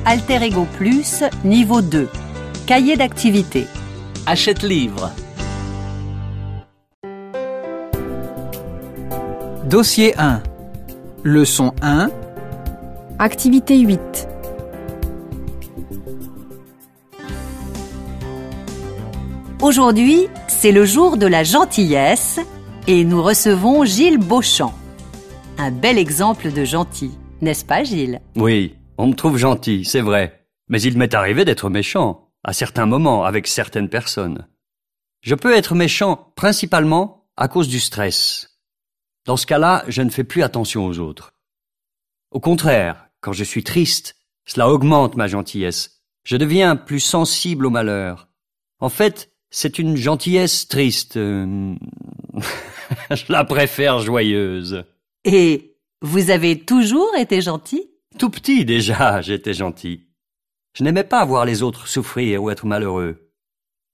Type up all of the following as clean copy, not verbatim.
Alter Ego Plus, niveau 2. Cahier d'activité. Achète livre. Dossier 1. Leçon 1. Activité 8. Aujourd'hui, c'est le jour de la gentillesse et nous recevons Gilles Beauchamp. Un bel exemple de gentil, n'est-ce pas Gilles? Oui, on me trouve gentil, c'est vrai. Mais il m'est arrivé d'être méchant, à certains moments, avec certaines personnes. Je peux être méchant principalement à cause du stress. Dans ce cas-là, je ne fais plus attention aux autres. Au contraire, quand je suis triste, cela augmente ma gentillesse. Je deviens plus sensible au malheur. En fait, c'est une gentillesse triste. Je la préfère joyeuse. Et vous avez toujours été gentil? Tout petit déjà, j'étais gentil. Je n'aimais pas voir les autres souffrir ou être malheureux.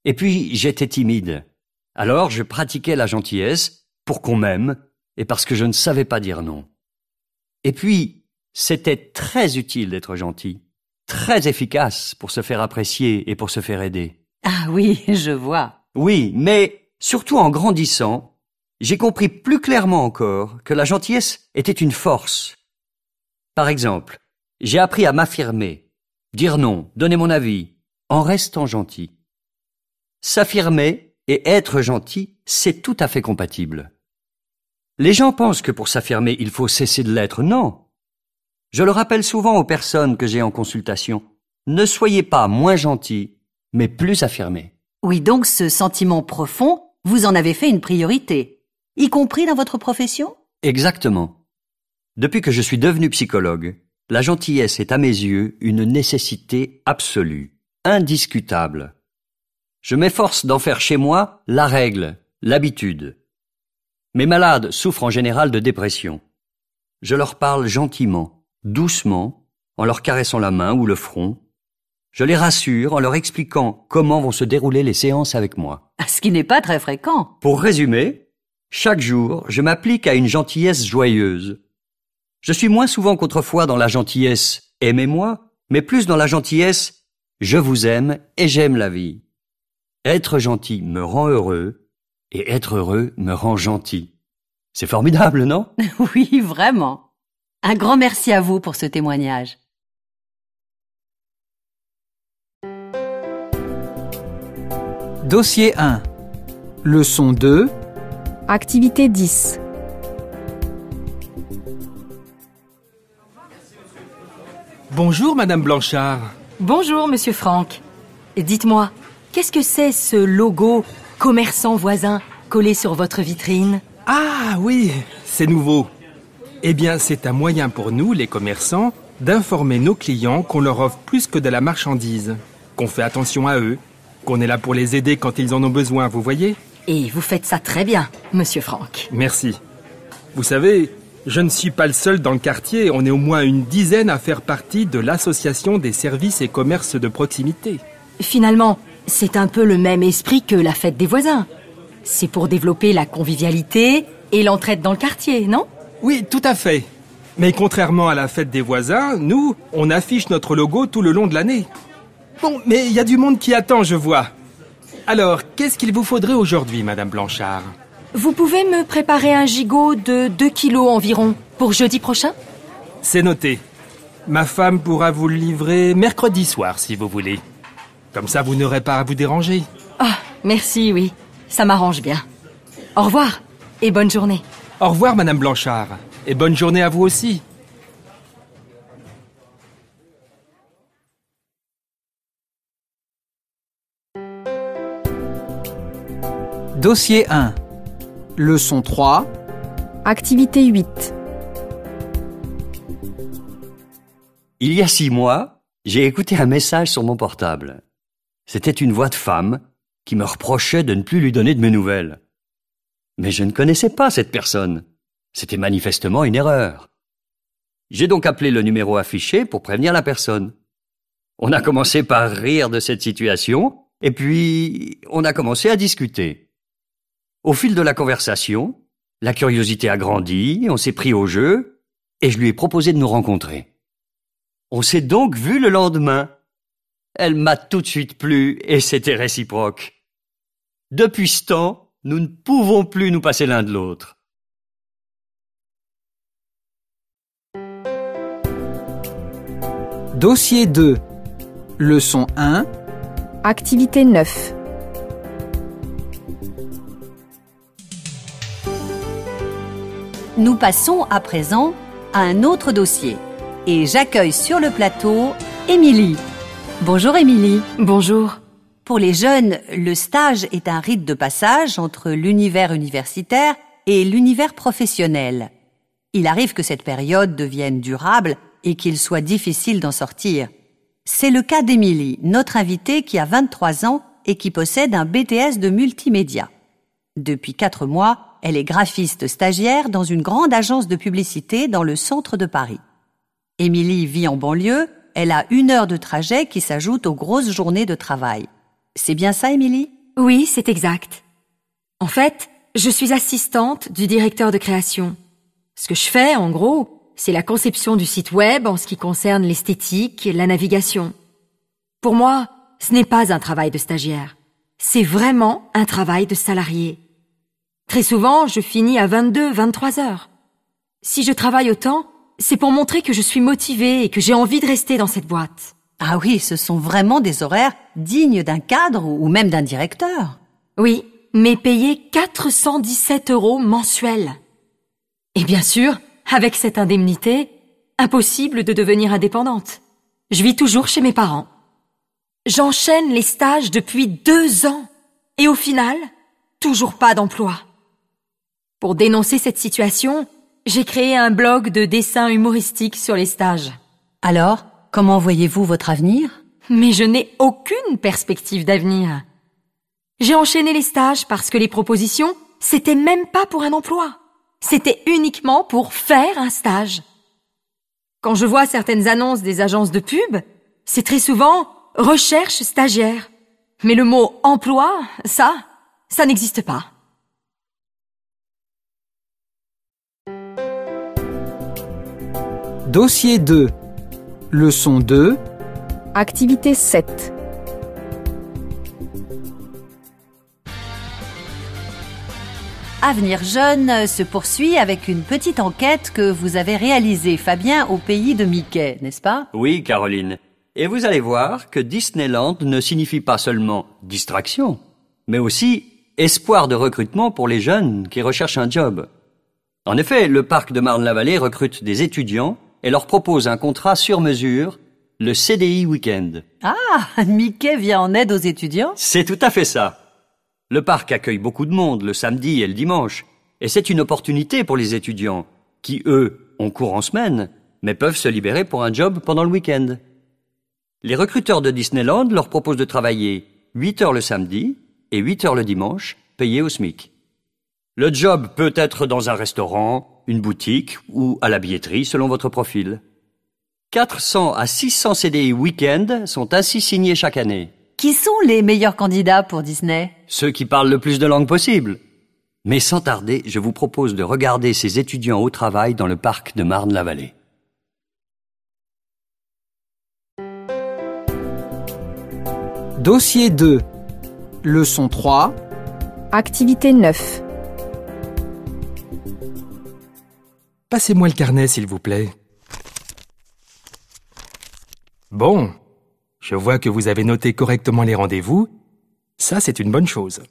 Et puis, j'étais timide. Alors, je pratiquais la gentillesse pour qu'on m'aime et parce que je ne savais pas dire non. Et puis, c'était très utile d'être gentil, très efficace pour se faire apprécier et pour se faire aider. Ah oui, je vois. Oui, mais surtout en grandissant, j'ai compris plus clairement encore que la gentillesse était une force. Par exemple, j'ai appris à m'affirmer, dire non, donner mon avis, en restant gentil. S'affirmer et être gentil, c'est tout à fait compatible. Les gens pensent que pour s'affirmer, il faut cesser de l'être. Non. Je le rappelle souvent aux personnes que j'ai en consultation. Ne soyez pas moins gentils, mais plus affirmés. Oui, donc ce sentiment profond, vous en avez fait une priorité, y compris dans votre profession? Exactement. Depuis que je suis devenu psychologue, la gentillesse est à mes yeux une nécessité absolue, indiscutable. Je m'efforce d'en faire chez moi la règle, l'habitude. Mes malades souffrent en général de dépression. Je leur parle gentiment, doucement, en leur caressant la main ou le front. Je les rassure en leur expliquant comment vont se dérouler les séances avec moi. Ce qui n'est pas très fréquent. Pour résumer, chaque jour, je m'applique à une gentillesse joyeuse. Je suis moins souvent qu'autrefois dans la gentillesse « aimez-moi », mais plus dans la gentillesse « je vous aime et j'aime la vie ». Être gentil me rend heureux et être heureux me rend gentil. C'est formidable, non? Oui, vraiment. Un grand merci à vous pour ce témoignage. Dossier 1. Leçon 2. Activité 10. Bonjour, Madame Blanchard. Bonjour, Monsieur Franck. Dites-moi, qu'est-ce que c'est ce logo « Commerçant voisin » collé sur votre vitrine? Ah oui, c'est nouveau. Eh bien, c'est un moyen pour nous, les commerçants, d'informer nos clients qu'on leur offre plus que de la marchandise, qu'on fait attention à eux, qu'on est là pour les aider quand ils en ont besoin, vous voyez? Et vous faites ça très bien, Monsieur Franck. Merci. Vous savez, je ne suis pas le seul dans le quartier, on est au moins une dizaine à faire partie de l'association des services et commerces de proximité. Finalement, c'est un peu le même esprit que la fête des voisins. C'est pour développer la convivialité et l'entraide dans le quartier, non? Oui, tout à fait. Mais contrairement à la fête des voisins, nous, on affiche notre logo tout le long de l'année. Bon, mais il y a du monde qui attend, je vois. Alors, qu'est-ce qu'il vous faudrait aujourd'hui, Madame Blanchard? Vous pouvez me préparer un gigot de 2 kilos environ pour jeudi prochain? C'est noté. Ma femme pourra vous le livrer mercredi soir, si vous voulez. Comme ça, vous n'aurez pas à vous déranger. Ah, merci, oui. Ça m'arrange bien. Au revoir et bonne journée. Au revoir, Madame Blanchard. Et bonne journée à vous aussi. Dossier 1. Leçon 3. Activité 8. Il y a 6 mois, j'ai écouté un message sur mon portable. C'était une voix de femme qui me reprochait de ne plus lui donner de mes nouvelles. Mais je ne connaissais pas cette personne. C'était manifestement une erreur. J'ai donc appelé le numéro affiché pour prévenir la personne. On a commencé par rire de cette situation, et puis on a commencé à discuter. Au fil de la conversation, la curiosité a grandi, on s'est pris au jeu, et je lui ai proposé de nous rencontrer. On s'est donc vu le lendemain. Elle m'a tout de suite plu et c'était réciproque. Depuis ce temps, nous ne pouvons plus nous passer l'un de l'autre. Dossier 2. Leçon 1. Activité 9. Nous passons à présent à un autre dossier. Et j'accueille sur le plateau Émilie. Bonjour Émilie. Bonjour. Pour les jeunes, le stage est un rite de passage entre l'univers universitaire et l'univers professionnel. Il arrive que cette période devienne durable et qu'il soit difficile d'en sortir. C'est le cas d'Émilie, notre invitée qui a 23 ans et qui possède un BTS de multimédia. Depuis 4 mois, elle est graphiste stagiaire dans une grande agence de publicité dans le centre de Paris. Émilie vit en banlieue, elle a 1 heure de trajet qui s'ajoute aux grosses journées de travail. C'est bien ça, Émilie ? Oui, c'est exact. En fait, je suis assistante du directeur de création. Ce que je fais, en gros, c'est la conception du site web en ce qui concerne l'esthétique et la navigation. Pour moi, ce n'est pas un travail de stagiaire. C'est vraiment un travail de salarié. Très souvent, je finis à 22, 23 heures. Si je travaille autant, c'est pour montrer que je suis motivée et que j'ai envie de rester dans cette boîte. Ah oui, ce sont vraiment des horaires dignes d'un cadre ou même d'un directeur. Oui, mais payé 417 € mensuels. Et bien sûr, avec cette indemnité, impossible de devenir indépendante. Je vis toujours chez mes parents. J'enchaîne les stages depuis 2 ans. Et au final, toujours pas d'emploi. Pour dénoncer cette situation, j'ai créé un blog de dessins humoristiques sur les stages. Alors, comment voyez-vous votre avenir ? Mais je n'ai aucune perspective d'avenir. J'ai enchaîné les stages parce que les propositions, c'était même pas pour un emploi. C'était uniquement pour faire un stage. Quand je vois certaines annonces des agences de pub, c'est très souvent « recherche stagiaire ». Mais le mot « emploi », ça n'existe pas. Dossier 2. Leçon 2. Activité 7. Avenir Jeune se poursuit avec une petite enquête que vous avez réalisée, Fabien, au pays de Mickey, n'est-ce pas ? Oui, Caroline. Et vous allez voir que Disneyland ne signifie pas seulement distraction, mais aussi espoir de recrutement pour les jeunes qui recherchent un job. En effet, le parc de Marne-la-Vallée recrute des étudiants et leur propose un contrat sur mesure, le CDI Weekend. Ah, Mickey vient en aide aux étudiants ? C'est tout à fait ça. Le parc accueille beaucoup de monde le samedi et le dimanche, et c'est une opportunité pour les étudiants, qui, eux, ont cours en semaine, mais peuvent se libérer pour un job pendant le week-end. Les recruteurs de Disneyland leur proposent de travailler 8 heures le samedi et 8 heures le dimanche, payés au SMIC. Le job peut être dans un restaurant, une boutique ou à la billetterie selon votre profil. 400 à 600 CDI week-end sont ainsi signés chaque année. Qui sont les meilleurs candidats pour Disney ? Ceux qui parlent le plus de langues possible. Mais sans tarder, je vous propose de regarder ces étudiants au travail dans le parc de Marne-la-Vallée. Dossier 2. Leçon 3. Activité 9. Passez-moi le carnet, s'il vous plaît. Bon, je vois que vous avez noté correctement les rendez-vous. Ça, c'est une bonne chose.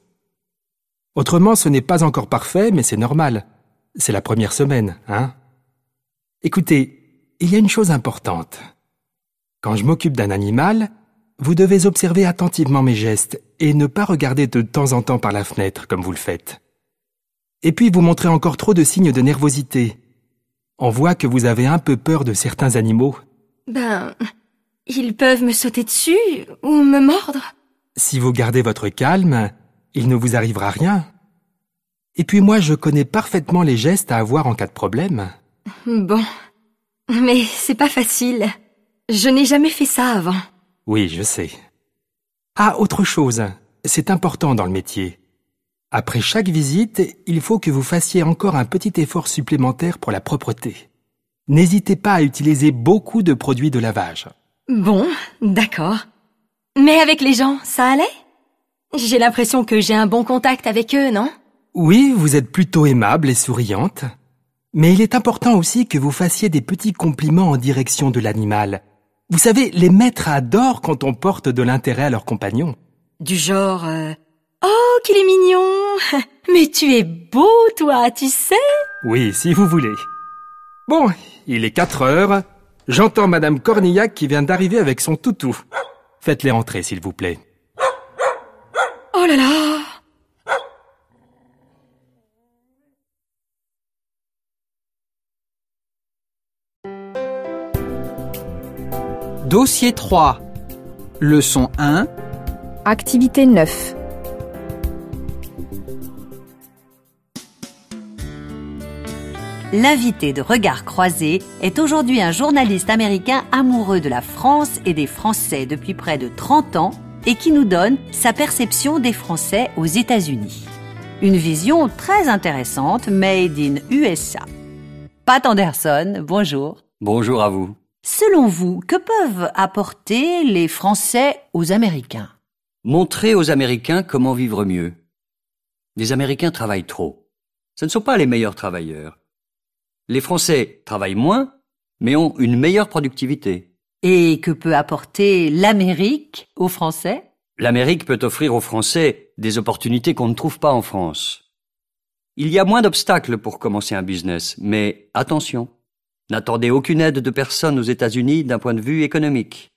Autrement, ce n'est pas encore parfait, mais c'est normal. C'est la première semaine, hein ? Écoutez, il y a une chose importante. Quand je m'occupe d'un animal, vous devez observer attentivement mes gestes et ne pas regarder de temps en temps par la fenêtre comme vous le faites. Et puis, vous montrez encore trop de signes de nervosité. On voit que vous avez un peu peur de certains animaux. Ils peuvent me sauter dessus ou me mordre. Si vous gardez votre calme, il ne vous arrivera rien. Et puis moi, je connais parfaitement les gestes à avoir en cas de problème. Bon, mais c'est pas facile. Je n'ai jamais fait ça avant. Oui, je sais. Ah, autre chose, c'est important dans le métier. Après chaque visite, il faut que vous fassiez encore un petit effort supplémentaire pour la propreté. n'hésitez pas à utiliser beaucoup de produits de lavage. Bon, d'accord. Mais avec les gens, ça allait? J'ai l'impression que j'ai un bon contact avec eux, non? Oui, vous êtes plutôt aimable et souriante. Mais il est important aussi que vous fassiez des petits compliments en direction de l'animal. Vous savez, les maîtres adorent quand on porte de l'intérêt à leurs compagnons. Du genre... Oh, qu'il est mignon! Mais tu es beau, toi, tu sais? Oui, si vous voulez. Bon, il est 4 heures. J'entends Madame Cornillac qui vient d'arriver avec son toutou. Faites-les rentrer, s'il vous plaît. Oh là là! Dossier 3. Leçon 1. Activité 9. L'invité de Regard Croisé est aujourd'hui un journaliste américain amoureux de la France et des Français depuis près de 30 ans et qui nous donne sa perception des Français aux États-Unis. Une vision très intéressante, made in USA. Pat Anderson, bonjour. Bonjour à vous. Selon vous, que peuvent apporter les Français aux Américains? Montrer aux Américains comment vivre mieux. Les Américains travaillent trop. Ce ne sont pas les meilleurs travailleurs. Les Français travaillent moins, mais ont une meilleure productivité. Et que peut apporter l'Amérique aux Français? L'Amérique peut offrir aux Français des opportunités qu'on ne trouve pas en France. Il y a moins d'obstacles pour commencer un business, mais attention, n'attendez aucune aide de personne aux États-Unis d'un point de vue économique.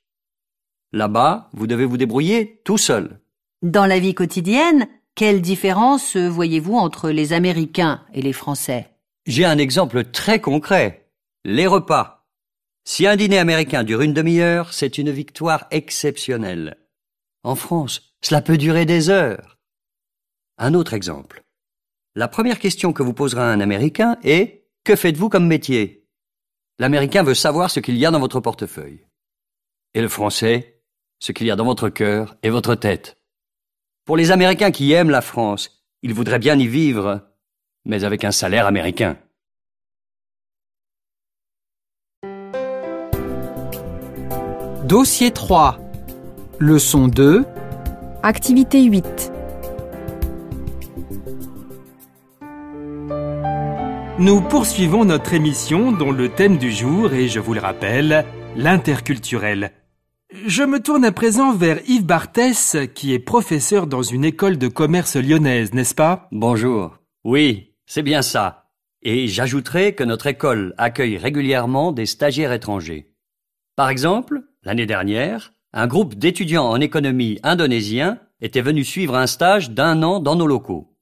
Là-bas, vous devez vous débrouiller tout seul. Dans la vie quotidienne, quelle différence voyez-vous entre les Américains et les Français? J'ai un exemple très concret. Les repas. Si un dîner américain dure une demi-heure, c'est une victoire exceptionnelle. En France, cela peut durer des heures. Un autre exemple. La première question que vous posera un Américain est « Que faites-vous comme métier ?» L'Américain veut savoir ce qu'il y a dans votre portefeuille. Et le Français, ce qu'il y a dans votre cœur et votre tête. Pour les Américains qui aiment la France, ils voudraient bien y vivre, mais avec un salaire américain. Dossier 3. Leçon 2. Activité 8. Nous poursuivons notre émission dont le thème du jour est, je vous le rappelle, l'interculturel. Je me tourne à présent vers Yves Barthès, qui est professeur dans une école de commerce lyonnaise, n'est-ce pas? Bonjour. Oui, c'est bien ça. Et j'ajouterai que notre école accueille régulièrement des stagiaires étrangers. Par exemple, l'année dernière, un groupe d'étudiants en économie indonésiens était venu suivre un stage d'1 an dans nos locaux.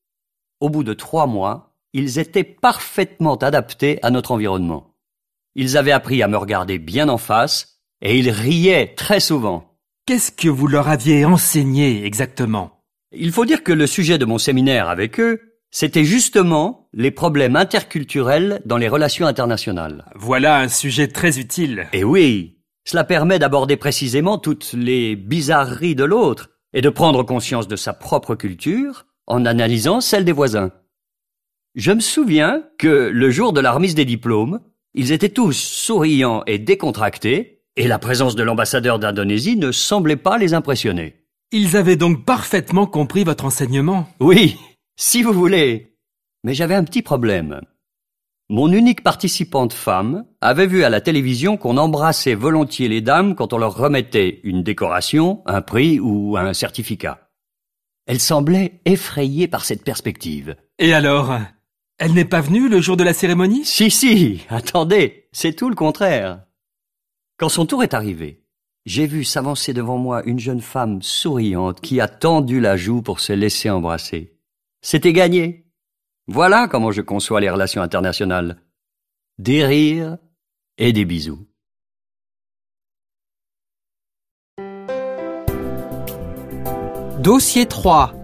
Au bout de 3 mois, ils étaient parfaitement adaptés à notre environnement. Ils avaient appris à me regarder bien en face et ils riaient très souvent. Qu'est-ce que vous leur aviez enseigné exactement? Il faut dire que le sujet de mon séminaire avec eux, c'était justement les problèmes interculturels dans les relations internationales. Voilà un sujet très utile. Et oui, cela permet d'aborder précisément toutes les bizarreries de l'autre et de prendre conscience de sa propre culture en analysant celle des voisins. Je me souviens que le jour de la remise des diplômes, ils étaient tous souriants et décontractés et la présence de l'ambassadeur d'Indonésie ne semblait pas les impressionner. Ils avaient donc parfaitement compris votre enseignement. Oui, si vous voulez. Mais j'avais un petit problème. Mon unique participante femme avait vu à la télévision qu'on embrassait volontiers les dames quand on leur remettait une décoration, un prix ou un certificat. Elle semblait effrayée par cette perspective. Et alors, elle n'est pas venue le jour de la cérémonie? Si, attendez, c'est tout le contraire. Quand son tour est arrivé, j'ai vu s'avancer devant moi une jeune femme souriante qui a tendu la joue pour se laisser embrasser. C'était gagné. Voilà comment je conçois les relations internationales. Des rires et des bisous. Dossier 3.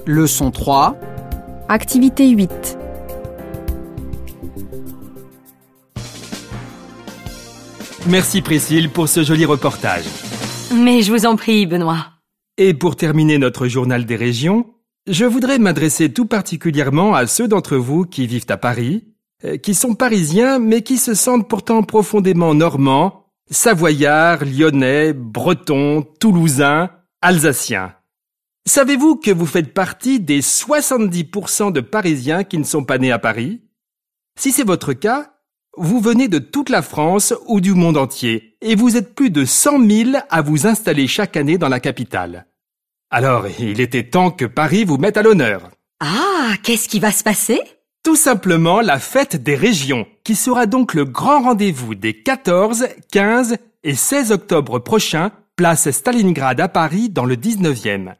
Leçon 3. Activité 8. Merci Priscille pour ce joli reportage. Mais je vous en prie, Benoît. Et pour terminer notre journal des régions, je voudrais m'adresser tout particulièrement à ceux d'entre vous qui vivent à Paris, qui sont parisiens mais qui se sentent pourtant profondément normands, savoyards, lyonnais, bretons, toulousains, alsaciens. Savez-vous que vous faites partie des 70% de Parisiens qui ne sont pas nés à Paris? Si c'est votre cas, vous venez de toute la France ou du monde entier et vous êtes plus de 100 000 à vous installer chaque année dans la capitale. Alors, il était temps que Paris vous mette à l'honneur. Ah, qu'est-ce qui va se passer? Tout simplement la fête des régions, qui sera donc le grand rendez-vous des 14, 15 et 16 octobre prochains, place Stalingrad à Paris dans le 19e.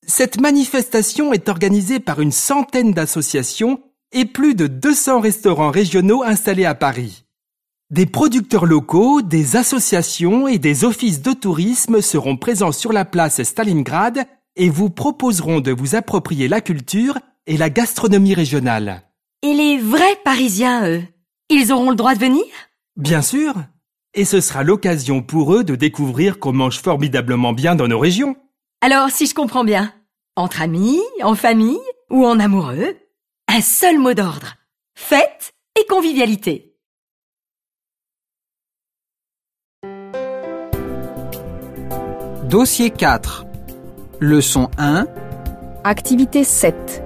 Cette manifestation est organisée par une centaine d'associations et plus de 200 restaurants régionaux installés à Paris. Des producteurs locaux, des associations et des offices de tourisme seront présents sur la place Stalingrad et vous proposeront de vous approprier la culture et la gastronomie régionale. Et les vrais Parisiens, eux, ils auront le droit de venir? Bien sûr. Et ce sera l'occasion pour eux de découvrir qu'on mange formidablement bien dans nos régions. Alors, si je comprends bien, entre amis, en famille ou en amoureux, un seul mot d'ordre. Fête et convivialité. Dossier 4. Leçon 1. Activité 7.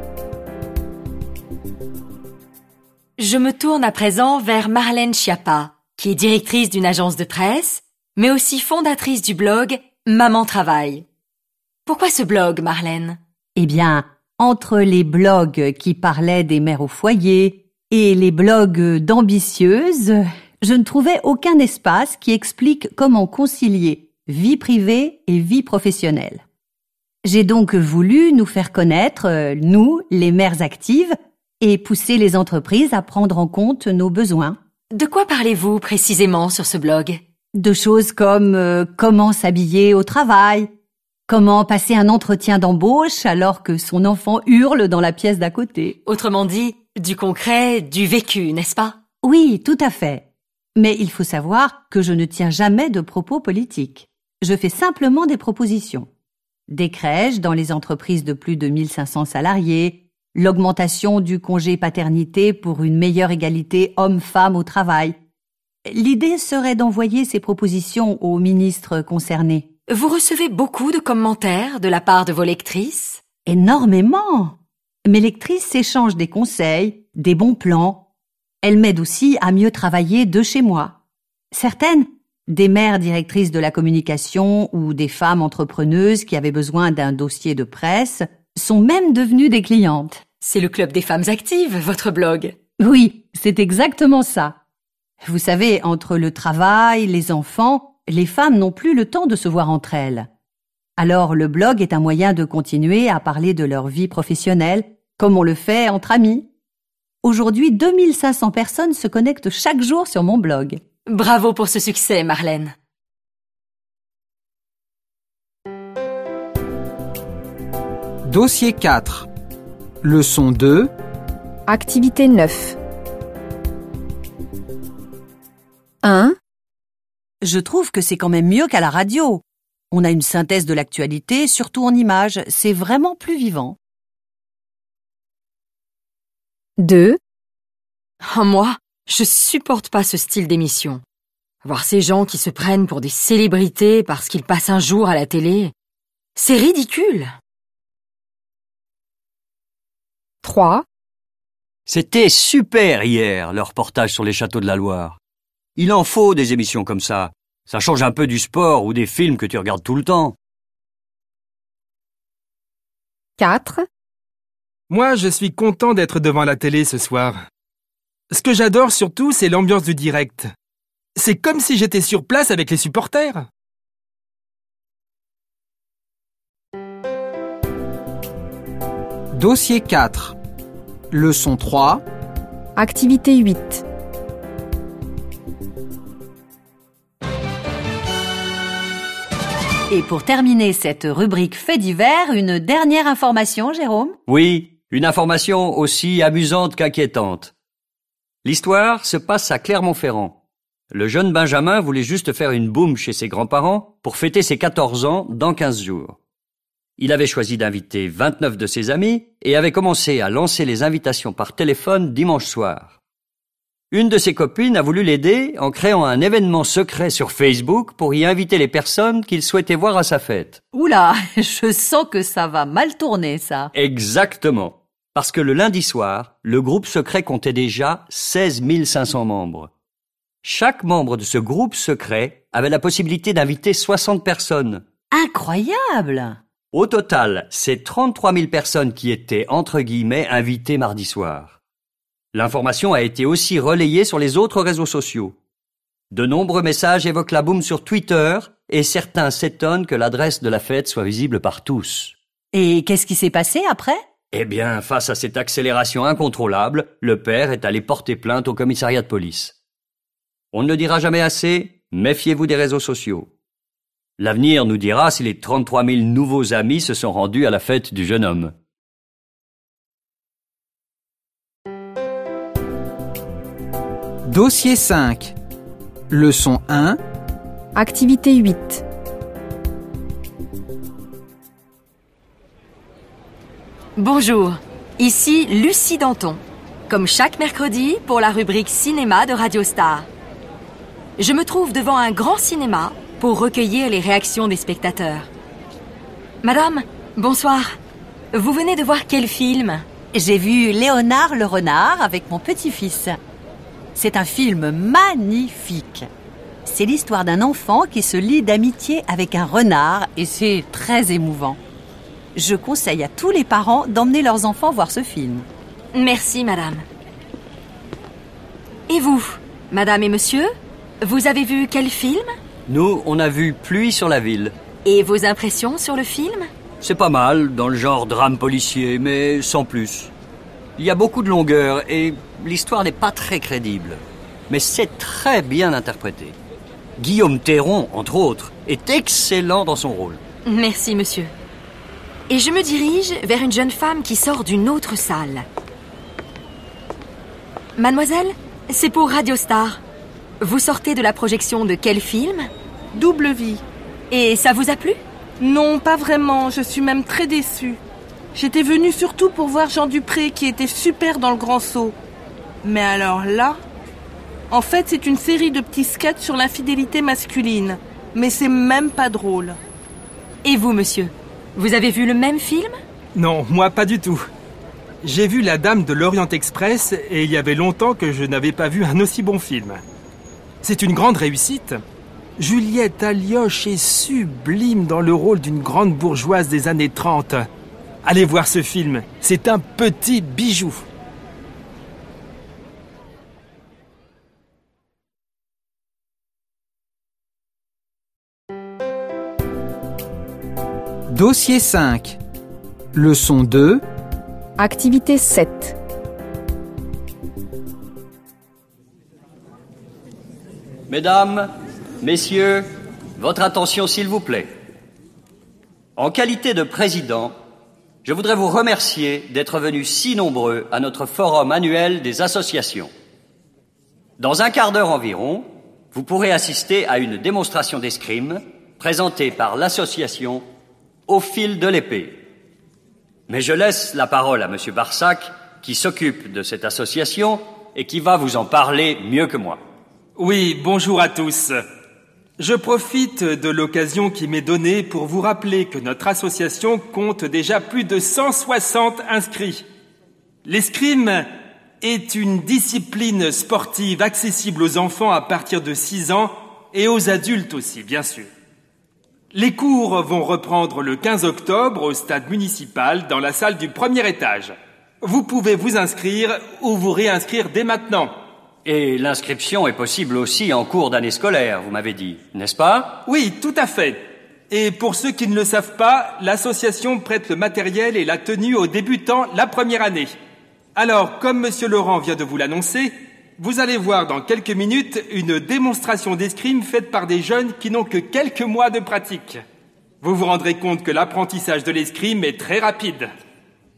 Je me tourne à présent vers Marlène Schiappa, qui est directrice d'une agence de presse, mais aussi fondatrice du blog Maman Travaille. Pourquoi ce blog, Marlène? Eh bien, entre les blogs qui parlaient des mères au foyer et les blogs d'ambitieuses, je ne trouvais aucun espace qui explique comment concilier vie privée et vie professionnelle. J'ai donc voulu nous faire connaître, nous, les mères actives, et pousser les entreprises à prendre en compte nos besoins. De quoi parlez-vous précisément sur ce blog? De choses comme comment s'habiller au travail, comment passer un entretien d'embauche alors que son enfant hurle dans la pièce d'à côté. Autrement dit, du concret, du vécu, n'est-ce pas? Oui, tout à fait. Mais il faut savoir que je ne tiens jamais de propos politiques. Je fais simplement des propositions. Des crèches dans les entreprises de plus de 1500 salariés, l'augmentation du congé paternité pour une meilleure égalité homme-femme au travail. L'idée serait d'envoyer ces propositions aux ministres concernés. Vous recevez beaucoup de commentaires de la part de vos lectrices? Énormément! Mes lectrices s'échangent des conseils, des bons plans. Elles m'aident aussi à mieux travailler de chez moi. Certaines, des mères directrices de la communication ou des femmes entrepreneuses qui avaient besoin d'un dossier de presse, sont même devenues des clientes. C'est le club des femmes actives, votre blog. Oui, c'est exactement ça. Vous savez, entre le travail, les enfants, les femmes n'ont plus le temps de se voir entre elles. Alors le blog est un moyen de continuer à parler de leur vie professionnelle, comme on le fait entre amis. Aujourd'hui, 2500 personnes se connectent chaque jour sur mon blog. Bravo pour ce succès, Marlène. Dossier 4. Leçon 2. Activité 9. 1. Je trouve que c'est quand même mieux qu'à la radio. On a une synthèse de l'actualité, surtout en images. C'est vraiment plus vivant. 2. Oh, moi, je supporte pas ce style d'émission. Voir ces gens qui se prennent pour des célébrités parce qu'ils passent un jour à la télé, c'est ridicule. 3. C'était super hier, le reportage sur les châteaux de la Loire. Il en faut des émissions comme ça. Ça change un peu du sport ou des films que tu regardes tout le temps. 4. Moi, je suis content d'être devant la télé ce soir. Ce que j'adore surtout, c'est l'ambiance du direct. C'est comme si j'étais sur place avec les supporters. Dossier 4. Leçon 3. Activité 8. Et pour terminer cette rubrique fait divers, une dernière information, Jérôme. Oui, une information aussi amusante qu'inquiétante. L'histoire se passe à Clermont-Ferrand. Le jeune Benjamin voulait juste faire une boum chez ses grands-parents pour fêter ses 14 ans dans 15 jours. Il avait choisi d'inviter 29 de ses amis et avait commencé à lancer les invitations par téléphone dimanche soir. Une de ses copines a voulu l'aider en créant un événement secret sur Facebook pour y inviter les personnes qu'il souhaitait voir à sa fête. Oula, je sens que ça va mal tourner, ça. Exactement. Parce que le lundi soir, le groupe secret comptait déjà 16 500 membres. Chaque membre de ce groupe secret avait la possibilité d'inviter 60 personnes. Incroyable! Au total, c'est 33 000 personnes qui étaient, entre guillemets, invitées mardi soir. L'information a été aussi relayée sur les autres réseaux sociaux. De nombreux messages évoquent la boum sur Twitter et certains s'étonnent que l'adresse de la fête soit visible par tous. Et qu'est-ce qui s'est passé après? Eh bien, face à cette accélération incontrôlable, le père est allé porter plainte au commissariat de police. On ne le dira jamais assez, méfiez-vous des réseaux sociaux. L'avenir nous dira si les 33 000 nouveaux amis se sont rendus à la fête du jeune homme. Dossier 5. Leçon 1. Activité 8. Bonjour, ici Lucie Danton, comme chaque mercredi pour la rubrique cinéma de Radio Star. Je me trouve devant un grand cinéma pour recueillir les réactions des spectateurs. Madame, bonsoir. Vous venez de voir quel film? J'ai vu Léonard le renard avec mon petit-fils. C'est un film magnifique. C'est l'histoire d'un enfant qui se lie d'amitié avec un renard et c'est très émouvant. Je conseille à tous les parents d'emmener leurs enfants voir ce film. Merci, madame. Et vous, madame et monsieur, vous avez vu quel film? Nous, on a vu Pluie sur la ville. Et vos impressions sur le film? C'est pas mal, dans le genre drame policier, mais sans plus. Il y a beaucoup de longueur et l'histoire n'est pas très crédible. Mais c'est très bien interprété. Guillaume Théron, entre autres, est excellent dans son rôle. Merci, monsieur. Et je me dirige vers une jeune femme qui sort d'une autre salle. Mademoiselle, c'est pour Radio Star. Vous sortez de la projection de quel film? Double vie. Et ça vous a plu? Non, pas vraiment, je suis même très déçue. J'étais venue surtout pour voir Jean Dupré qui était super dans Le Grand Saut. Mais alors là... En fait, c'est une série de petits sketchs sur l'infidélité masculine. Mais c'est même pas drôle. Et vous, monsieur? Vous avez vu le même film? Non, moi pas du tout. J'ai vu La Dame de l'Orient Express et il y avait longtemps que je n'avais pas vu un aussi bon film. C'est une grande réussite. Juliette Alioche est sublime dans le rôle d'une grande bourgeoise des années 30. Allez voir ce film, c'est un petit bijou. Dossier 5. Leçon 2. Activité 7. Mesdames, messieurs, votre attention s'il vous plaît. En qualité de président, je voudrais vous remercier d'être venus si nombreux à notre forum annuel des associations. Dans un quart d'heure environ, vous pourrez assister à une démonstration d'escrime présentée par l'association Au fil de l'épée. Mais je laisse la parole à Monsieur Barsac, qui s'occupe de cette association et qui va vous en parler mieux que moi. Oui, bonjour à tous. Je profite de l'occasion qui m'est donnée pour vous rappeler que notre association compte déjà plus de 160 inscrits. L'escrime est une discipline sportive accessible aux enfants à partir de 6 ans et aux adultes aussi, bien sûr. Les cours vont reprendre le 15 octobre au stade municipal dans la salle du premier étage. Vous pouvez vous inscrire ou vous réinscrire dès maintenant. Et l'inscription est possible aussi en cours d'année scolaire, vous m'avez dit, n'est-ce pas? Oui, tout à fait. Et pour ceux qui ne le savent pas, l'association prête le matériel et la tenue aux débutants la première année. Alors, comme Monsieur Laurent vient de vous l'annoncer, vous allez voir dans quelques minutes une démonstration d'escrime faite par des jeunes qui n'ont que quelques mois de pratique. Vous vous rendrez compte que l'apprentissage de l'escrime est très rapide.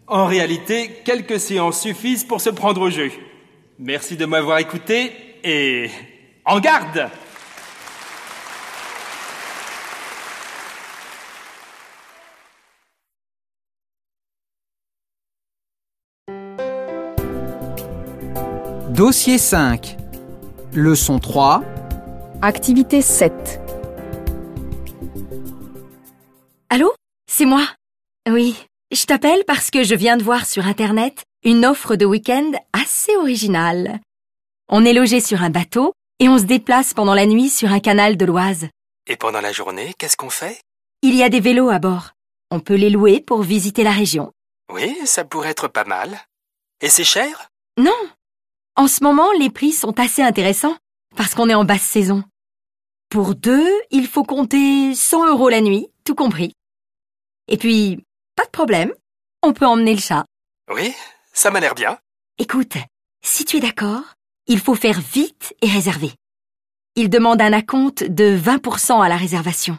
En réalité, quelques séances suffisent pour se prendre au jeu. Merci de m'avoir écouté et en garde! Dossier 5. Leçon 3. Activité 7. Allô? C'est moi. Oui, je t'appelle parce que je viens de voir sur Internet une offre de week-end assez originale. On est logé sur un bateau et on se déplace pendant la nuit sur un canal de l'Oise. Et pendant la journée, qu'est-ce qu'on fait? Il y a des vélos à bord. On peut les louer pour visiter la région. Oui, ça pourrait être pas mal. Et c'est cher? Non. En ce moment, les prix sont assez intéressants parce qu'on est en basse saison. Pour 2, il faut compter 100 € la nuit, tout compris. Et puis, pas de problème, on peut emmener le chat. Oui, ça m'a l'air bien. Écoute, si tu es d'accord, il faut faire vite et réserver. Il demande un acompte de 20% à la réservation.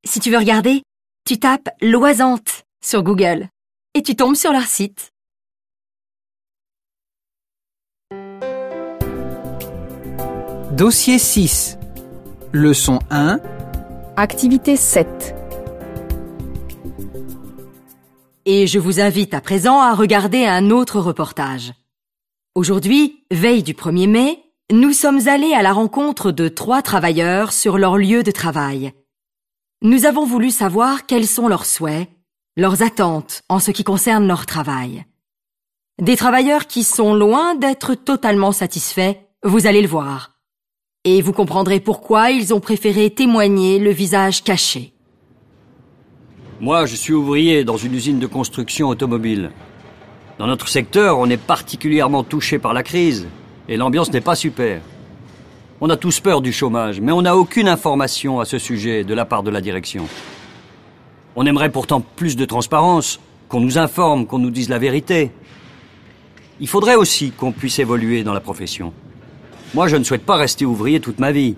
Si tu veux regarder, tu tapes Loisante sur Google et tu tombes sur leur site. Dossier 6. Leçon 1. Activité 7. Et je vous invite à présent à regarder un autre reportage. Aujourd'hui, veille du 1er mai, nous sommes allés à la rencontre de 3 travailleurs sur leur lieu de travail. Nous avons voulu savoir quels sont leurs souhaits, leurs attentes en ce qui concerne leur travail. Des travailleurs qui sont loin d'être totalement satisfaits, vous allez le voir. Et vous comprendrez pourquoi ils ont préféré témoigner le visage caché. Moi, je suis ouvrier dans une usine de construction automobile. Dans notre secteur, on est particulièrement touché par la crise et l'ambiance n'est pas super. On a tous peur du chômage, mais on n'a aucune information à ce sujet de la part de la direction. On aimerait pourtant plus de transparence, qu'on nous informe, qu'on nous dise la vérité. Il faudrait aussi qu'on puisse évoluer dans la profession. Moi, je ne souhaite pas rester ouvrier toute ma vie.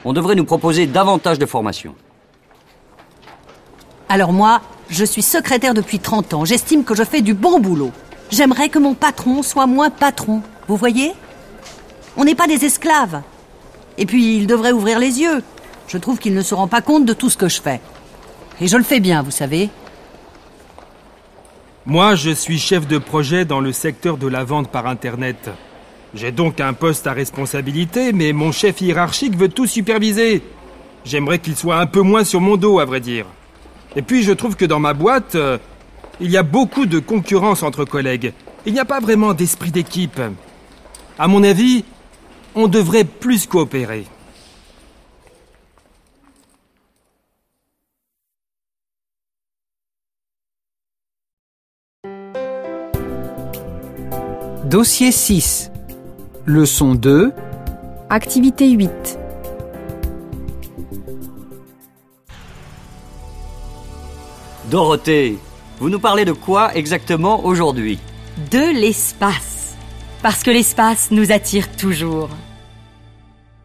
On devrait nous proposer davantage de formation. Alors moi, je suis secrétaire depuis 30 ans. J'estime que je fais du bon boulot. J'aimerais que mon patron soit moins patron. Vous voyez? On n'est pas des esclaves. Et puis, il devrait ouvrir les yeux. Je trouve qu'il ne se rend pas compte de tout ce que je fais. Et je le fais bien, vous savez. Moi, je suis chef de projet dans le secteur de la vente par Internet. J'ai donc un poste à responsabilité, mais mon chef hiérarchique veut tout superviser. J'aimerais qu'il soit un peu moins sur mon dos, à vrai dire. Et puis, je trouve que dans ma boîte, il y a beaucoup de concurrence entre collègues. Il n'y a pas vraiment d'esprit d'équipe. À mon avis, on devrait plus coopérer. Dossier 6. Leçon 2. Activité 8. Dorothée, vous nous parlez de quoi exactement aujourd'hui? De l'espace. Parce que l'espace nous attire toujours.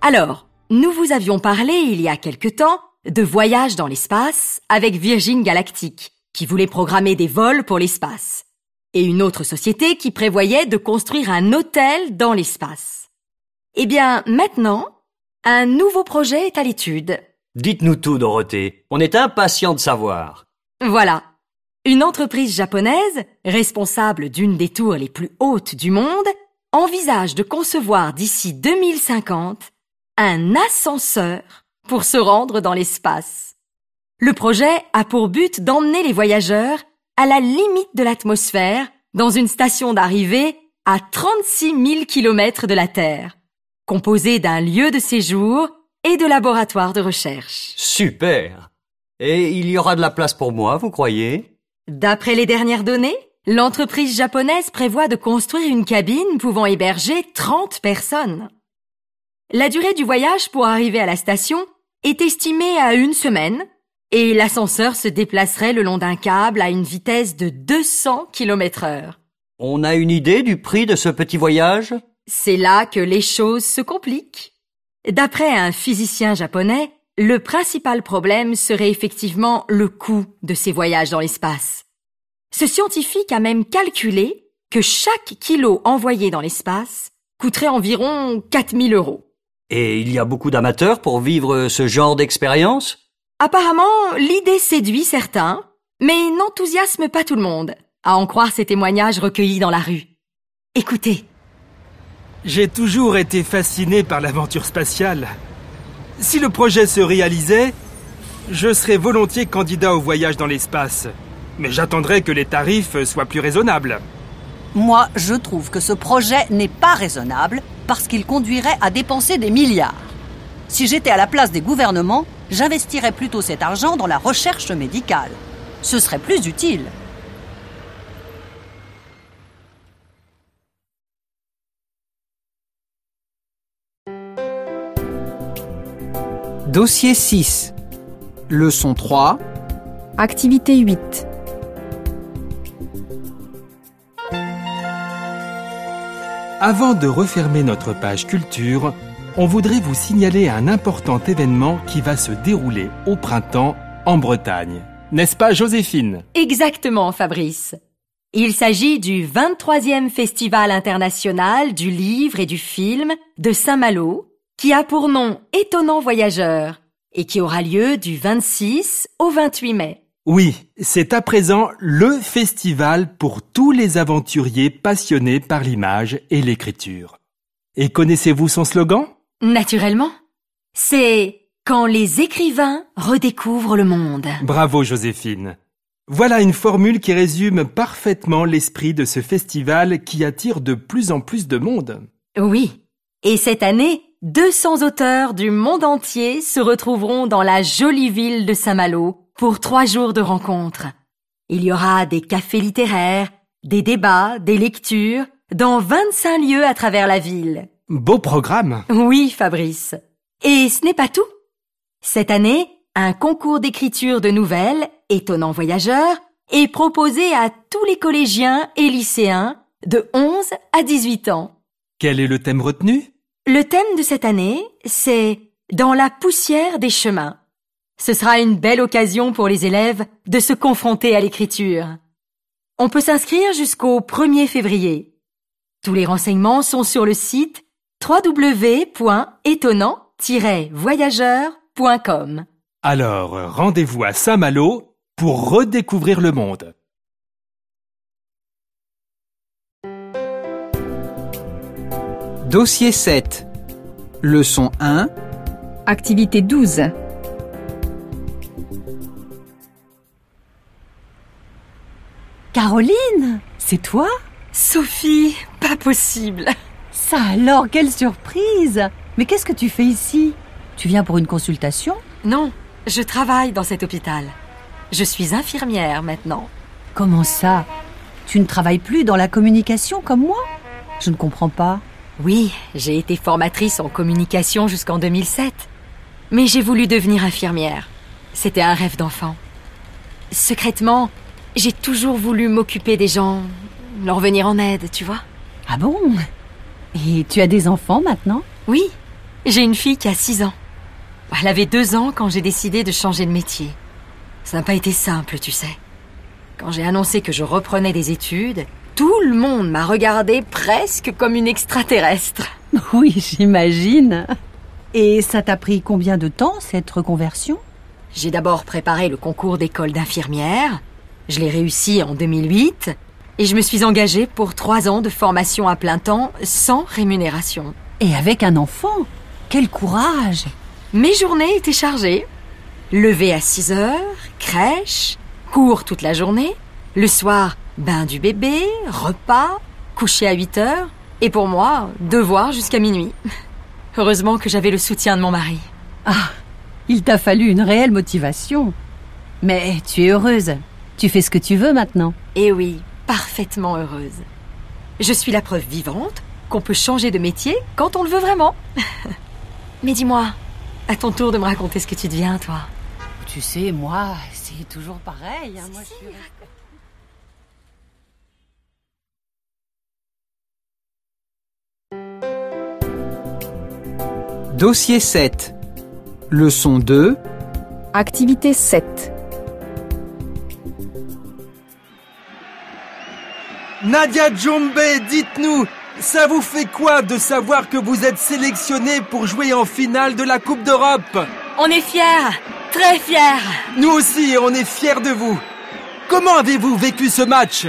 Alors, nous vous avions parlé il y a quelque temps de voyage dans l'espace avec Virgin Galactic, qui voulait programmer des vols pour l'espace, et une autre société qui prévoyait de construire un hôtel dans l'espace. Eh bien, maintenant, un nouveau projet est à l'étude. Dites-nous tout, Dorothée. On est impatients de savoir. Voilà. Une entreprise japonaise, responsable d'une des tours les plus hautes du monde, envisage de concevoir d'ici 2050 un ascenseur pour se rendre dans l'espace. Le projet a pour but d'emmener les voyageurs à la limite de l'atmosphère dans une station d'arrivée à 36 000 km de la Terre, composée d'un lieu de séjour et de laboratoire de recherche. Super! Et il y aura de la place pour moi, vous croyez? D'après les dernières données, l'entreprise japonaise prévoit de construire une cabine pouvant héberger 30 personnes. La durée du voyage pour arriver à la station est estimée à 1 semaine et l'ascenseur se déplacerait le long d'un câble à une vitesse de 200 km/h. On a une idée du prix de ce petit voyage? C'est là que les choses se compliquent. D'après un physicien japonais, le principal problème serait effectivement le coût de ces voyages dans l'espace. Ce scientifique a même calculé que chaque kilo envoyé dans l'espace coûterait environ 4 000 €. Et il y a beaucoup d'amateurs pour vivre ce genre d'expérience? Apparemment, l'idée séduit certains, mais n'enthousiasme pas tout le monde, à en croire ces témoignages recueillis dans la rue. Écoutez. J'ai toujours été fasciné par l'aventure spatiale. Si le projet se réalisait, je serais volontiers candidat au voyage dans l'espace. Mais j'attendrai que les tarifs soient plus raisonnables. Moi, je trouve que ce projet n'est pas raisonnable parce qu'il conduirait à dépenser des milliards. Si j'étais à la place des gouvernements, j'investirais plutôt cet argent dans la recherche médicale. Ce serait plus utile. Dossier 6. Leçon 3. Activité 8. Avant de refermer notre page culture, on voudrait vous signaler un important événement qui va se dérouler au printemps en Bretagne. N'est-ce pas, Joséphine? Exactement, Fabrice. Il s'agit du 23e Festival international du livre et du film de Saint-Malo, qui a pour nom Étonnant Voyageur et qui aura lieu du 26 au 28 mai. Oui, c'est à présent le festival pour tous les aventuriers passionnés par l'image et l'écriture. Et connaissez-vous son slogan? Naturellement. C'est « Quand les écrivains redécouvrent le monde ». Bravo, Joséphine. Voilà une formule qui résume parfaitement l'esprit de ce festival qui attire de plus en plus de monde. Oui. Et cette année, 200 auteurs du monde entier se retrouveront dans la jolie ville de Saint-Malo pour 3 jours de rencontres. Il y aura des cafés littéraires, des débats, des lectures, dans 25 lieux à travers la ville. Beau programme. Oui, Fabrice. Et ce n'est pas tout. Cette année, un concours d'écriture de nouvelles, Étonnant Voyageur, est proposé à tous les collégiens et lycéens de 11 à 18 ans. Quel est le thème retenu? Le thème de cette année, c'est « Dans la poussière des chemins ». Ce sera une belle occasion pour les élèves de se confronter à l'écriture. On peut s'inscrire jusqu'au 1er février. Tous les renseignements sont sur le site www.étonnant-voyageur.com. Alors, rendez-vous à Saint-Malo pour redécouvrir le monde. Dossier 7. Leçon 1. Activité 12. Caroline, c'est toi? Sophie, pas possible. Ça alors, quelle surprise! Mais qu'est-ce que tu fais ici? Tu viens pour une consultation? Non, je travaille dans cet hôpital. Je suis infirmière maintenant. Comment ça? Tu ne travailles plus dans la communication comme moi? Je ne comprends pas. Oui, j'ai été formatrice en communication jusqu'en 2007. Mais j'ai voulu devenir infirmière. C'était un rêve d'enfant. Secrètement, j'ai toujours voulu m'occuper des gens, leur venir en aide, tu vois. Ah bon? Et tu as des enfants maintenant? Oui, j'ai une fille qui a 6 ans. Elle avait 2 ans quand j'ai décidé de changer de métier. Ça n'a pas été simple, tu sais. Quand j'ai annoncé que je reprenais des études, tout le monde m'a regardée presque comme une extraterrestre. Oui, j'imagine. Et ça t'a pris combien de temps, cette reconversion? J'ai d'abord préparé le concours d'école d'infirmière. Je l'ai réussi en 2008. Et je me suis engagée pour 3 ans de formation à plein temps, sans rémunération. Et avec un enfant? Quel courage! Mes journées étaient chargées. Lever à 6 heures, crèche, cours toute la journée. Le soir, bain du bébé, repas, coucher à 8 heures. Et pour moi, devoir jusqu'à minuit. Heureusement que j'avais le soutien de mon mari. Ah, il t'a fallu une réelle motivation. Mais tu es heureuse. Tu fais ce que tu veux maintenant. Eh oui, parfaitement heureuse. Je suis la preuve vivante qu'on peut changer de métier quand on le veut vraiment. Mais dis-moi, à ton tour de me raconter ce que tu deviens, toi. Tu sais, moi, c'est toujours pareil. Moi, je suis... Dossier 7. Leçon 2. Activité 7. Nadia Djombe, dites-nous, ça vous fait quoi de savoir que vous êtes sélectionnée pour jouer en finale de la Coupe d'Europe? On est fiers, très fiers. Nous aussi, on est fiers de vous. Comment avez-vous vécu ce match?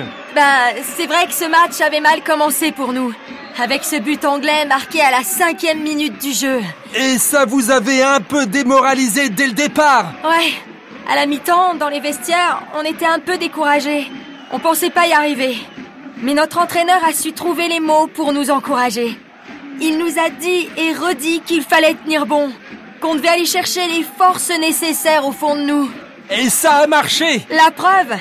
C'est vrai que ce match avait mal commencé pour nous, avec ce but anglais marqué à la 5e minute du jeu. Et ça vous avait un peu démoralisé dès le départ? Ouais, à la mi-temps, dans les vestiaires, on était un peu découragés. On pensait pas y arriver. Mais notre entraîneur a su trouver les mots pour nous encourager. Il nous a dit et redit qu'il fallait tenir bon, qu'on devait aller chercher les forces nécessaires au fond de nous. Et ça a marché! La preuve,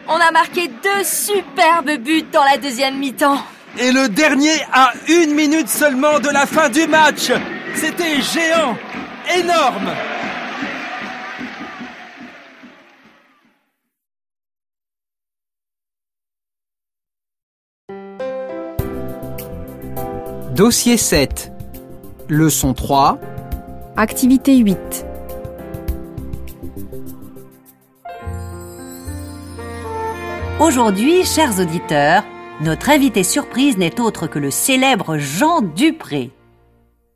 on a marqué 2 superbes buts dans la 2e mi-temps. Et le dernier à 1 minute seulement de la fin du match! C'était géant! Énorme! Dossier 7. Leçon 3. Activité 8. Aujourd'hui, chers auditeurs, notre invité surprise n'est autre que le célèbre Jean Dupré.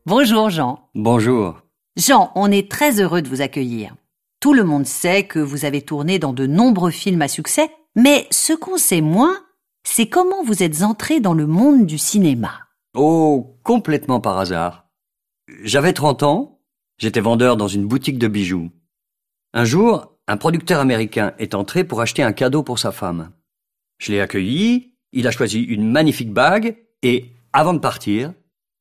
Bonjour Jean. Bonjour. Jean, on est très heureux de vous accueillir. Tout le monde sait que vous avez tourné dans de nombreux films à succès, mais ce qu'on sait moins, c'est comment vous êtes entré dans le monde du cinéma. Oh, complètement par hasard. J'avais 30 ans, j'étais vendeur dans une boutique de bijoux. Un jour, un producteur américain est entré pour acheter un cadeau pour sa femme. Je l'ai accueilli, il a choisi une magnifique bague et, avant de partir,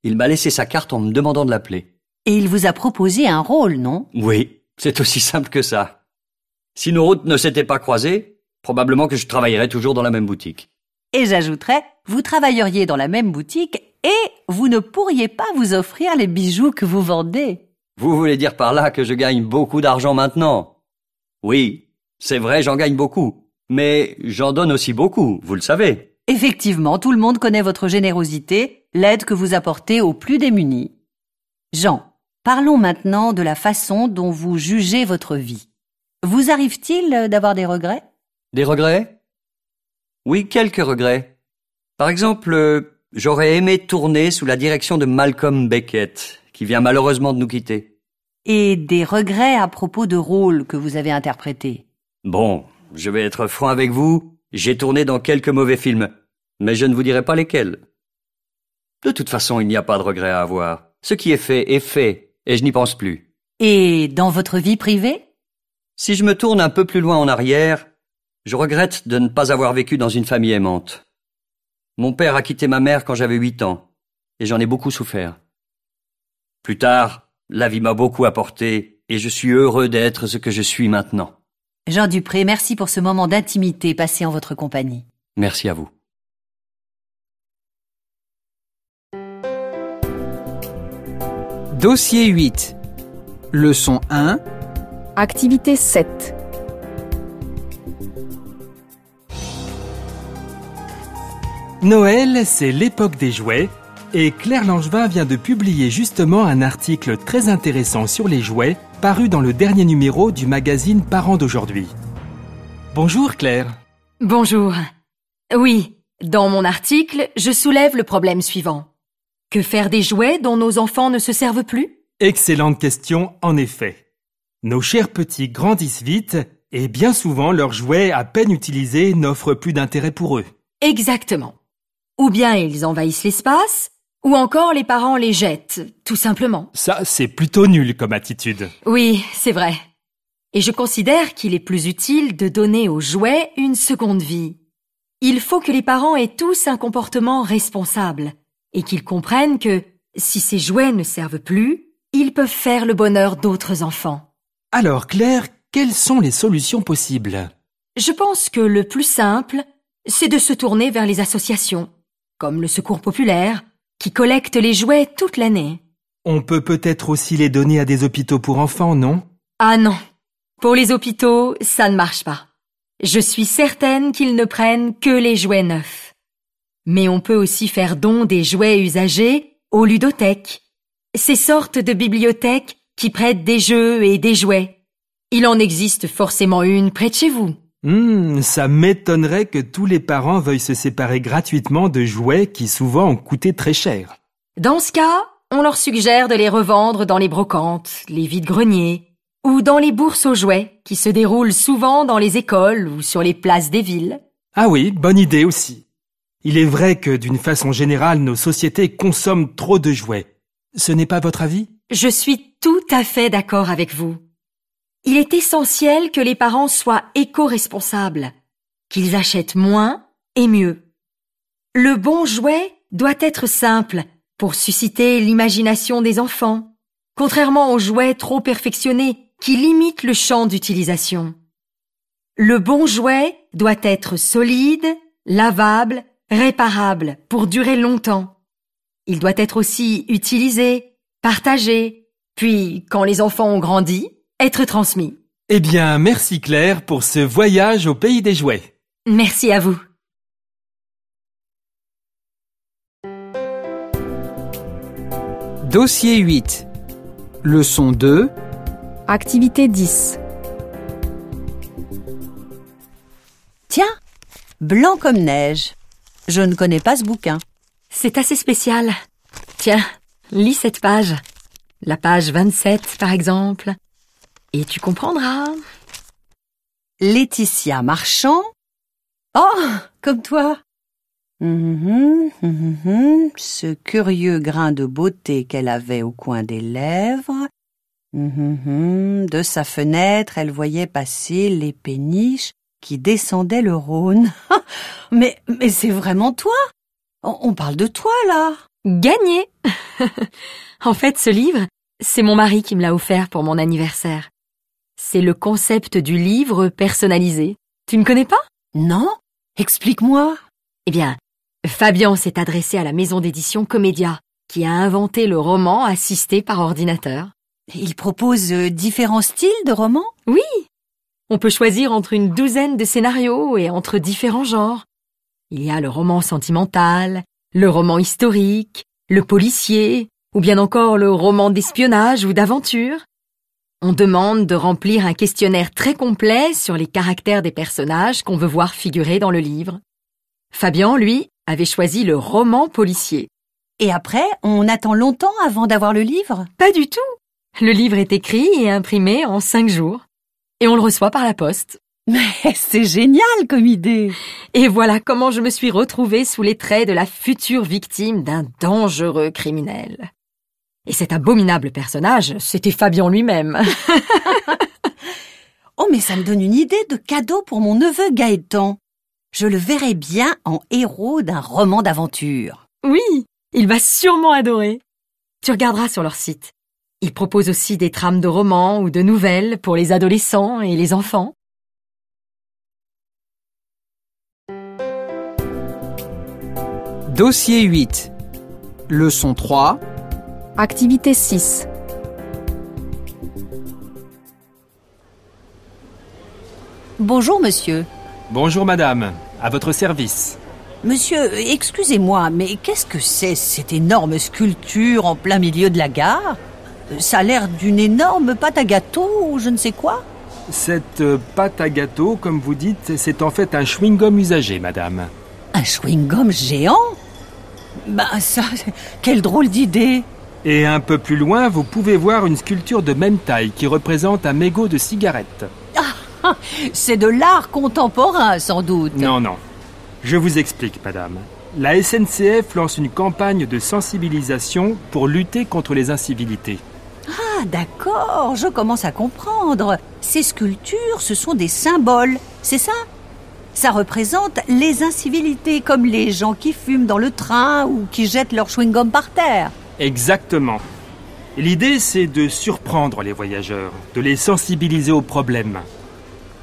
il m'a laissé sa carte en me demandant de l'appeler. Et il vous a proposé un rôle, non? Oui, c'est aussi simple que ça. Si nos routes ne s'étaient pas croisées, probablement que je travaillerais toujours dans la même boutique. Et j'ajouterais, vous travailleriez dans la même boutique et vous ne pourriez pas vous offrir les bijoux que vous vendez. Vous voulez dire par là que je gagne beaucoup d'argent maintenant? Oui, c'est vrai, j'en gagne beaucoup. Mais j'en donne aussi beaucoup, vous le savez. Effectivement, tout le monde connaît votre générosité, l'aide que vous apportez aux plus démunis. Jean, parlons maintenant de la façon dont vous jugez votre vie. Vous arrive-t-il d'avoir des regrets? Des regrets? Oui, quelques regrets. Par exemple, j'aurais aimé tourner sous la direction de Malcolm Beckett, qui vient malheureusement de nous quitter. Et des regrets à propos de rôles que vous avez interprétés? Bon, je vais être franc avec vous, j'ai tourné dans quelques mauvais films, mais je ne vous dirai pas lesquels. De toute façon, il n'y a pas de regrets à avoir. Ce qui est fait, et je n'y pense plus. Et dans votre vie privée? Si je me tourne un peu plus loin en arrière, je regrette de ne pas avoir vécu dans une famille aimante. Mon père a quitté ma mère quand j'avais 8 ans, et j'en ai beaucoup souffert. Plus tard, la vie m'a beaucoup apporté, et je suis heureux d'être ce que je suis maintenant. Jean Dupré, merci pour ce moment d'intimité passé en votre compagnie. Merci à vous. Dossier 8. Leçon 1. Activité 7. Noël, c'est l'époque des jouets, et Claire Langevin vient de publier justement un article très intéressant sur les jouets, paru dans le dernier numéro du magazine Parents d'aujourd'hui. Bonjour Claire. Bonjour. Oui, dans mon article, je soulève le problème suivant. Que faire des jouets dont nos enfants ne se servent plus? Excellente question, en effet. Nos chers petits grandissent vite, et bien souvent leurs jouets à peine utilisés n'offrent plus d'intérêt pour eux. Exactement. Ou bien ils envahissent l'espace, ou encore les parents les jettent, tout simplement. Ça, c'est plutôt nul comme attitude. Oui, c'est vrai. Et je considère qu'il est plus utile de donner aux jouets une seconde vie. Il faut que les parents aient tous un comportement responsable, et qu'ils comprennent que, si ces jouets ne servent plus, ils peuvent faire le bonheur d'autres enfants. Alors Claire, quelles sont les solutions possibles? Je pense que le plus simple, c'est de se tourner vers les associations, comme le Secours populaire, qui collecte les jouets toute l'année. On peut peut-être aussi les donner à des hôpitaux pour enfants, non? Ah non, pour les hôpitaux, ça ne marche pas. Je suis certaine qu'ils ne prennent que les jouets neufs. Mais on peut aussi faire don des jouets usagés aux ludothèques, ces sortes de bibliothèques qui prêtent des jeux et des jouets. Il en existe forcément une près de chez vous. Ça m'étonnerait que tous les parents veuillent se séparer gratuitement de jouets qui souvent ont coûté très cher. Dans ce cas, on leur suggère de les revendre dans les brocantes, les vide-greniers, ou dans les bourses aux jouets qui se déroulent souvent dans les écoles ou sur les places des villes. Ah oui, bonne idée aussi. Il est vrai que d'une façon générale, nos sociétés consomment trop de jouets. Ce n'est pas votre avis ? Je suis tout à fait d'accord avec vous. Il est essentiel que les parents soient éco-responsables, qu'ils achètent moins et mieux. Le bon jouet doit être simple pour susciter l'imagination des enfants, contrairement aux jouets trop perfectionnés qui limitent le champ d'utilisation. Le bon jouet doit être solide, lavable, réparable pour durer longtemps. Il doit être aussi utilisé, partagé, puis, quand les enfants ont grandi, être transmis. Eh bien, merci Claire pour ce voyage au pays des jouets. Merci à vous. Dossier 8. Leçon 2. Activité 10. Tiens, Blanc comme neige. Je ne connais pas ce bouquin. C'est assez spécial. Tiens, lis cette page. La page 27, par exemple. Et tu comprendras. Laetitia Marchand. Oh, comme toi. Ce curieux grain de beauté qu'elle avait au coin des lèvres. De sa fenêtre, elle voyait passer les péniches qui descendaient le Rhône. Mais c'est vraiment toi? On parle de toi, là. Gagné. En fait, ce livre, c'est mon mari qui me l'a offert pour mon anniversaire. C'est le concept du livre personnalisé. Tu ne connais pas? Non? Explique-moi. Eh bien, Fabien s'est adressé à la maison d'édition Comédia, qui a inventé le roman assisté par ordinateur. Il propose différents styles de romans? Oui. On peut choisir entre une douzaine de scénarios et entre différents genres. Il y a le roman sentimental, le roman historique, le policier, ou bien encore le roman d'espionnage ou d'aventure. On demande de remplir un questionnaire très complet sur les caractères des personnages qu'on veut voir figurer dans le livre. Fabien, lui, avait choisi le roman policier. Et après, on attend longtemps avant d'avoir le livre? Pas du tout. Le livre est écrit et imprimé en 5 jours. Et on le reçoit par la poste. Mais c'est génial comme idée! Et voilà comment je me suis retrouvée sous les traits de la future victime d'un dangereux criminel. Et cet abominable personnage, c'était Fabien lui-même. Oh, mais ça me donne une idée de cadeau pour mon neveu Gaëtan. Je le verrais bien en héros d'un roman d'aventure. Oui, il va sûrement adorer. Tu regarderas sur leur site. Ils proposent aussi des trames de romans ou de nouvelles pour les adolescents et les enfants. Dossier 8. Leçon 3. Activité 6. Bonjour, monsieur. Bonjour madame, à votre service. Monsieur, excusez-moi, mais qu'est-ce que c'est cette énorme sculpture en plein milieu de la gare? Ça a l'air d'une énorme pâte à gâteau ou je ne sais quoi. Cette pâte à gâteau, comme vous dites, c'est en fait un chewing-gum usagé, madame. Un chewing-gum géant? Ça, quelle drôle d'idée. Et un peu plus loin, vous pouvez voir une sculpture de même taille qui représente un mégot de cigarette. Ah, c'est de l'art contemporain, sans doute. Non. Je vous explique, madame. La SNCF lance une campagne de sensibilisation pour lutter contre les incivilités. Ah, d'accord, je commence à comprendre. Ces sculptures, ce sont des symboles, c'est ça? Ça représente les incivilités, comme les gens qui fument dans le train ou qui jettent leur chewing-gum par terre. Exactement. Et l'idée, c'est de surprendre les voyageurs, de les sensibiliser aux problèmes.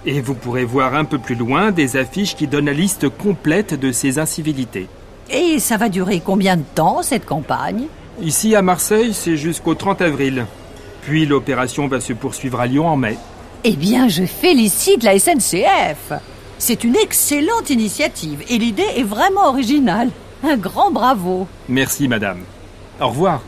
Et vous pourrez voir un peu plus loin des affiches qui donnent la liste complète de ces incivilités. Et ça va durer combien de temps, cette campagne? Ici, à Marseille, c'est jusqu'au 30 avril. Puis l'opération va se poursuivre à Lyon en mai. Eh bien, je félicite la SNCF. C'est une excellente initiative et l'idée est vraiment originale. Un grand bravo. Merci, madame. Au revoir.